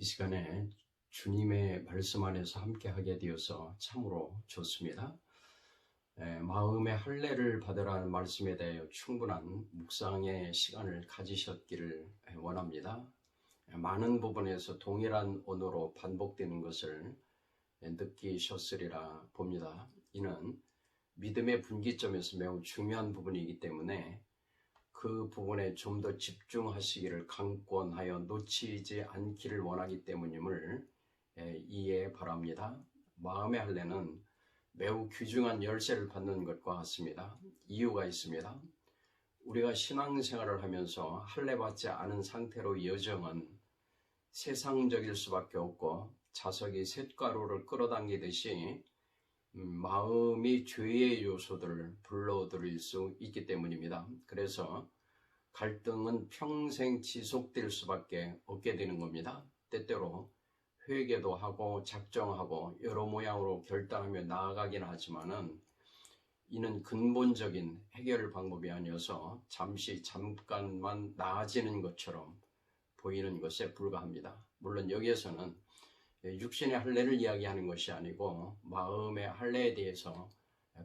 시간에 주님의 말씀 안에서 함께 하게 되어서 참으로 좋습니다. 마음의 할례를 받으라는 말씀에 대해 충분한 묵상의 시간을 가지셨기를 원합니다. 많은 부분에서 동일한 언어로 반복되는 것을 느끼셨으리라 봅니다. 이는 믿음의 분기점에서 매우 중요한 부분이기 때문에 그 부분에 좀 더 집중하시기를 강권하여 놓치지 않기를 원하기 때문임을 이해 바랍니다. 마음의 할례는 매우 귀중한 열쇠를 받는 것과 같습니다. 이유가 있습니다. 우리가 신앙생활을 하면서 할례받지 않은 상태로 여정은 세상적일 수밖에 없고 자석이 쇳가루를 끌어당기듯이 마음이 죄의 요소들을 불러들일 수 있기 때문입니다. 그래서 갈등은 평생 지속될 수밖에 없게 되는 겁니다. 때때로 회개도 하고 작정하고 여러 모양으로 결단하며 나아가긴 하지만은 이는 근본적인 해결 방법이 아니어서 잠깐만 나아지는 것처럼 보이는 것에 불과합니다. 물론 여기에서는 육신의 할례를 이야기하는 것이 아니고 마음의 할례에 대해서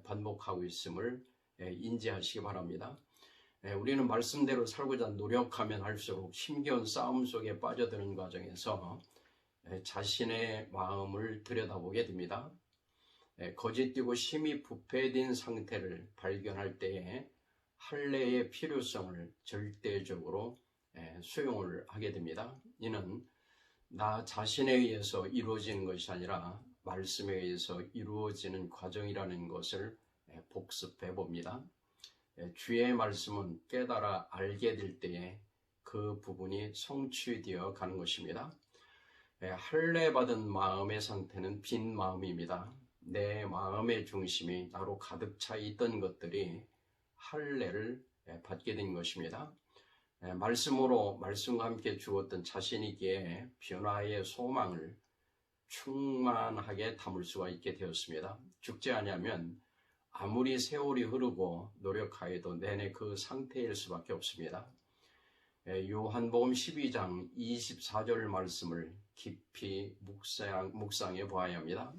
반복하고 있음을 인지하시기 바랍니다. 우리는 말씀대로 살고자 노력하면 할수록 힘겨운 싸움 속에 빠져드는 과정에서 자신의 마음을 들여다보게 됩니다. 거짓되고 심히 부패된 상태를 발견할 때에 할례의 필요성을 절대적으로 수용을 하게 됩니다. 이는 나 자신에 의해서 이루어지는 것이 아니라 말씀에 의해서 이루어지는 과정이라는 것을 복습해 봅니다. 주의 말씀은 깨달아 알게 될 때에 그 부분이 성취되어 가는 것입니다. 할례 받은 마음의 상태는 빈 마음입니다. 내 마음의 중심이 나로 가득 차 있던 것들이 할례를 받게 된 것입니다. 말씀으로 말씀과 함께 주었던 자신이기에 변화의 소망을 충만하게 담을 수가 있게 되었습니다. 죽지 아니하면 아무리 세월이 흐르고 노력하여도 내내 그 상태일 수밖에 없습니다. 요한복음 12장 24절 말씀을 깊이 묵상해 보아야 합니다.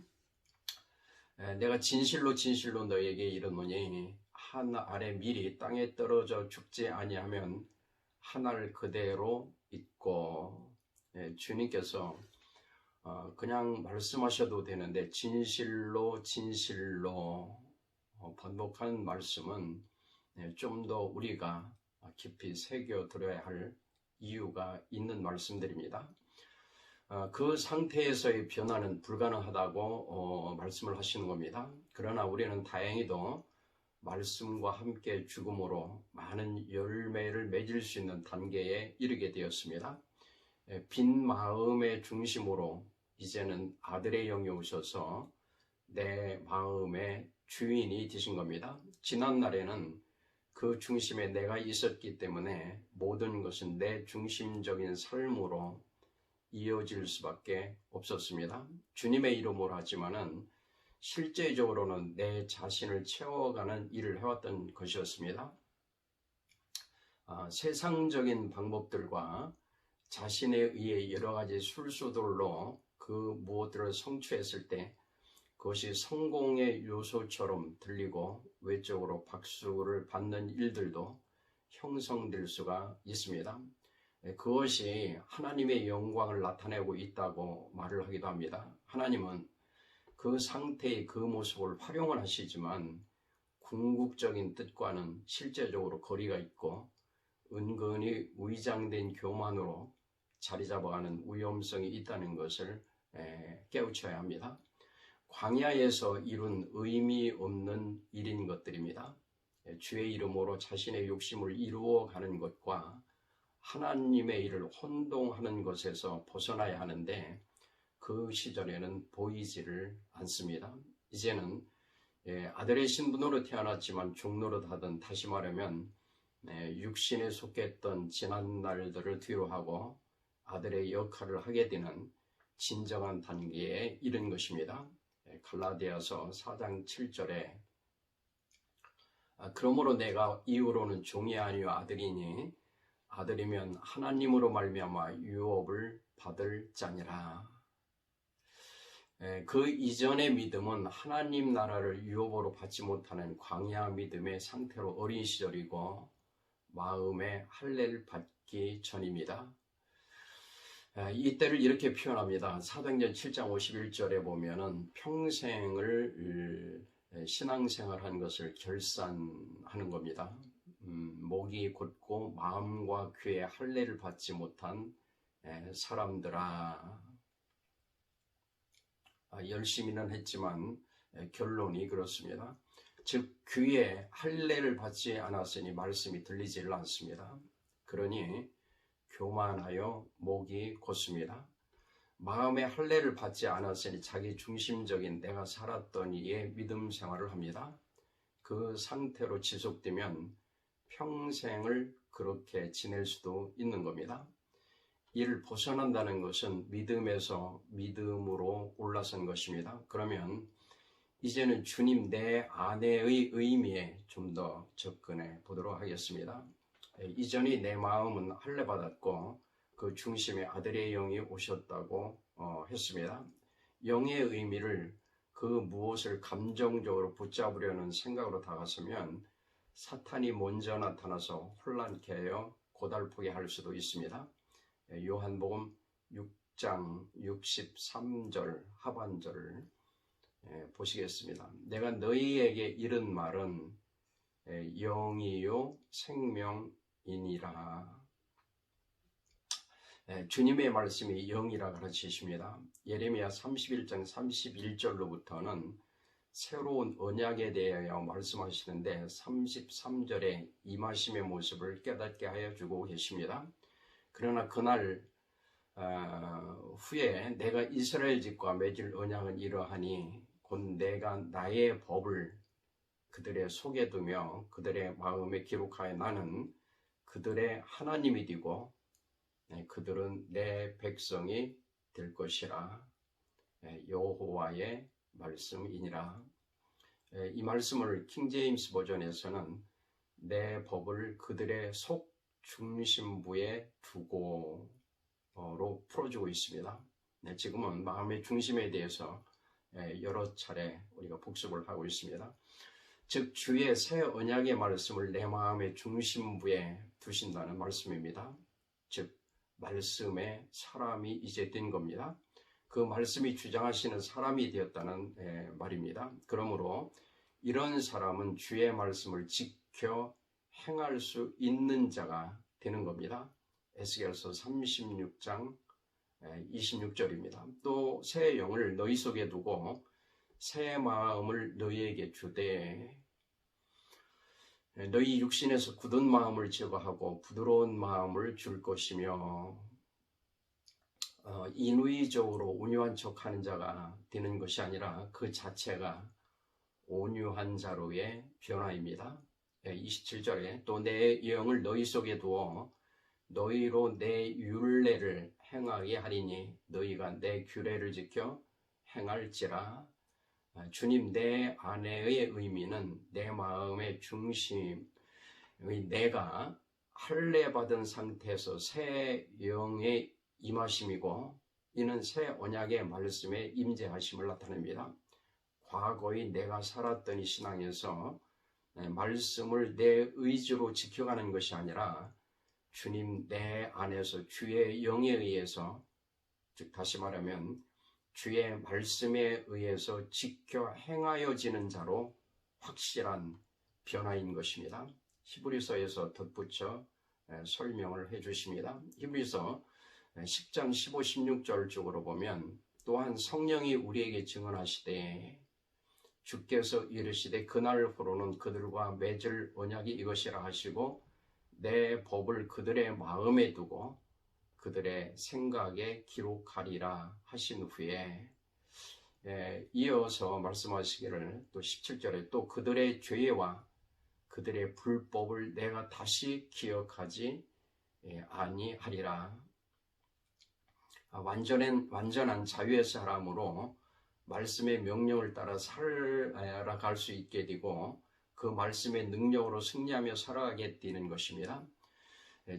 내가 진실로 진실로 너에게 이르노니 한 알의 밀이 땅에 떨어져 죽지 아니하면 한 알 그대로 있고, 주님께서 그냥 말씀하셔도 되는데 진실로 진실로 반복한 말씀은 좀 더 우리가 깊이 새겨들어야 할 이유가 있는 말씀들입니다. 그 상태에서의 변화는 불가능하다고 말씀을 하시는 겁니다. 그러나 우리는 다행히도 말씀과 함께 죽음으로 많은 열매를 맺을 수 있는 단계에 이르게 되었습니다. 빈 마음의 중심으로 이제는 아들의 영이 오셔서 내 마음의 주인이 되신 겁니다. 지난날에는 그 중심에 내가 있었기 때문에 모든 것은 내 중심적인 삶으로 이어질 수밖에 없었습니다. 주님의 이름으로 하지만은 실제적으로는 내 자신을 채워가는 일을 해왔던 것이었습니다. 세상적인 방법들과 자신에 의해 여러 가지 술수들로 그 무엇들을 성취했을 때 그것이 성공의 요소처럼 들리고 외적으로 박수를 받는 일들도 형성될 수가 있습니다. 그것이 하나님의 영광을 나타내고 있다고 말을 하기도 합니다. 하나님은 그 상태의 그 모습을 활용을 하시지만 궁극적인 뜻과는 실제적으로 거리가 있고 은근히 위장된 교만으로 자리 잡아가는 위험성이 있다는 것을 깨우쳐야 합니다. 광야에서 이룬 의미 없는 일인 것들입니다. 주의 이름으로 자신의 욕심을 이루어가는 것과 하나님의 일을 혼동하는 것에서 벗어나야 하는데 그 시절에는 보이지를 않습니다. 이제는 아들의 신분으로 태어났지만 종노릇하던, 다시 말하면 육신에 속했던 지난 날들을 뒤로하고 아들의 역할을 하게 되는 진정한 단계에 이른 것입니다. 갈라디아서 4장 7절에 그러므로 내가 이후로는 종이 아니요 아들이니 아들이면 하나님으로 말미암아 유업을 받을 자니라. 그 이전의 믿음은 하나님 나라를 유업으로 받지 못하는 광야 믿음의 상태로 어린 시절이고 마음의 할례를 받기 전입니다. 이때를 이렇게 표현합니다. 사도행전 7장 51절에 보면은 평생을 신앙생활한 것을 결산하는 겁니다. 목이 곧고 마음과 귀에 할례를 받지 못한 사람들아. 열심히는 했지만 결론이 그렇습니다. 즉 귀에 할례를 받지 않았으니 말씀이 들리지를 않습니다. 그러니 교만하여 목이 곧습니다. 마음의 할례를 받지 않았으니 자기 중심적인 내가 살았던 이의 믿음 생활을 합니다. 그 상태로 지속되면 평생을 그렇게 지낼 수도 있는 겁니다. 이를 벗어난다는 것은 믿음에서 믿음으로 올라선 것입니다. 그러면 이제는 주님 내 안에의 의미에 좀 더 접근해 보도록 하겠습니다. 이전이 내 마음은 할례 받았고 그 중심에 아들의 영이 오셨다고 했습니다. 영의 의미를 그 무엇을 감정적으로 붙잡으려는 생각으로 다가서면 사탄이 먼저 나타나서 혼란케 하여 고달프게 할 수도 있습니다. 요한복음 6장 63절 하반절을 보시겠습니다. 내가 너희에게 이른 말은 영이요 생명이니라. 주님의 말씀이 영이라 가르치십니다. 예레미야 31장 31절로부터는 새로운 언약에 대하여 말씀하시는데 33절에 임하심의 모습을 깨닫게 하여 주고 계십니다. 그러나 그날 후에 내가 이스라엘 집과 맺을 언약은 이러하니 곧 내가 나의 법을 그들의 속에 두며 그들의 마음에 기록하여 나는 그들의 하나님이 되고 그들은 내 백성이 될 것이라. 여호와의 말씀이니라. 이 말씀을 킹제임스 버전에서는 내 법을 그들의 속 중심부에 두고로 풀어주고 있습니다. 지금은 마음의 중심에 대해서 여러 차례 우리가 복습을 하고 있습니다. 즉 주의 새 언약의 말씀을 내 마음의 중심부에 두신다는 말씀입니다. 즉 말씀의 사람이 이제 된 겁니다. 그 말씀이 주장하시는 사람이 되었다는 말입니다. 그러므로 이런 사람은 주의 말씀을 지켜 행할 수 있는 자가 되는 겁니다. 에스겔서 36장 26절입니다. 또 새 영을 너희 속에 두고 새 마음을 너희에게 주되 너희 육신에서 굳은 마음을 제거하고 부드러운 마음을 줄 것이며 인위적으로 온유한 척하는 자가 되는 것이 아니라 그 자체가 온유한 자로의 변화입니다. 27절에 또 내 영을 너희 속에 두어 너희로 내 율례를 행하게 하리니 너희가 내 규례를 지켜 행할지라. 주님 내 안에의 의미는 내 마음의 중심의 내가 할례 받은 상태에서 새 영의 임하심이고 이는 새 언약의 말씀에 임재하심을 나타냅니다. 과거의 내가 살았던 이 신앙에서 말씀을 내 의지로 지켜가는 것이 아니라 주님 내 안에서 주의 영에 의해서, 즉 다시 말하면 주의 말씀에 의해서 지켜 행하여지는 자로 확실한 변화인 것입니다. 히브리서에서 덧붙여 설명을 해주십니다. 히브리서 10장 15, 16절 쪽으로 보면 또한 성령이 우리에게 증언하시되 주께서 이르시되 그날 후로는 그들과 맺을 언약이 이것이라 하시고 내 법을 그들의 마음에 두고 그들의 생각에 기록하리라 하신 후에 이어서 말씀하시기를 또 17절에 또 그들의 죄와 그들의 불법을 내가 다시 기억하지 아니하리라. 완전한 자유의 사람으로 말씀의 명령을 따라 살아갈 수 있게 되고 그 말씀의 능력으로 승리하며 살아가게 되는 것입니다.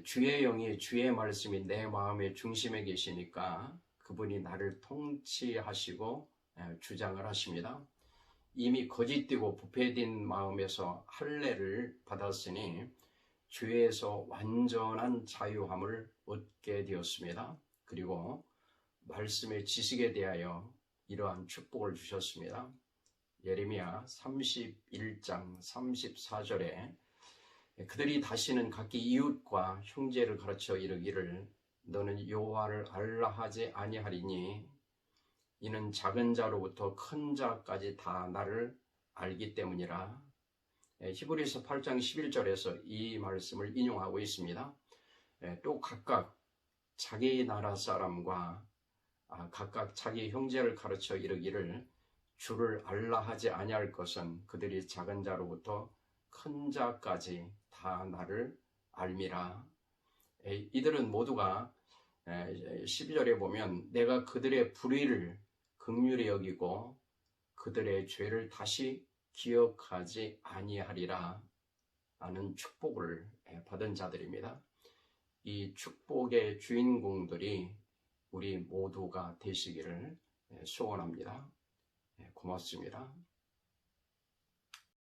주의 영이, 주의 말씀이 내 마음의 중심에 계시니까 그분이 나를 통치하시고 주장을 하십니다. 이미 거짓되고 부패된 마음에서 할례를 받았으니 죄에서 완전한 자유함을 얻게 되었습니다. 그리고 말씀의 지식에 대하여 이러한 축복을 주셨습니다. 예레미야 31장 34절에 그들이 다시는 각기 이웃과 형제를 가르쳐 이르기를 너는 여호와를 알라 하지 아니하리니 이는 작은 자로부터 큰 자까지 다 나를 알기 때문이라. 히브리서 8장 11절에서 이 말씀을 인용하고 있습니다. 또 각각 자기 나라 사람과 각각 자기 형제를 가르쳐 이르기를 주를 알라 하지 아니할 것은 그들이 작은 자로부터 큰 자까지 다 나를 알미라. 이들은 모두가 12절에 보면 내가 그들의 불의를 긍휼히 여기고 그들의 죄를 다시 기억하지 아니하리라 하는 축복을 받은 자들입니다. 이 축복의 주인공들이 우리 모두가 되시기를 소원합니다. 고맙습니다.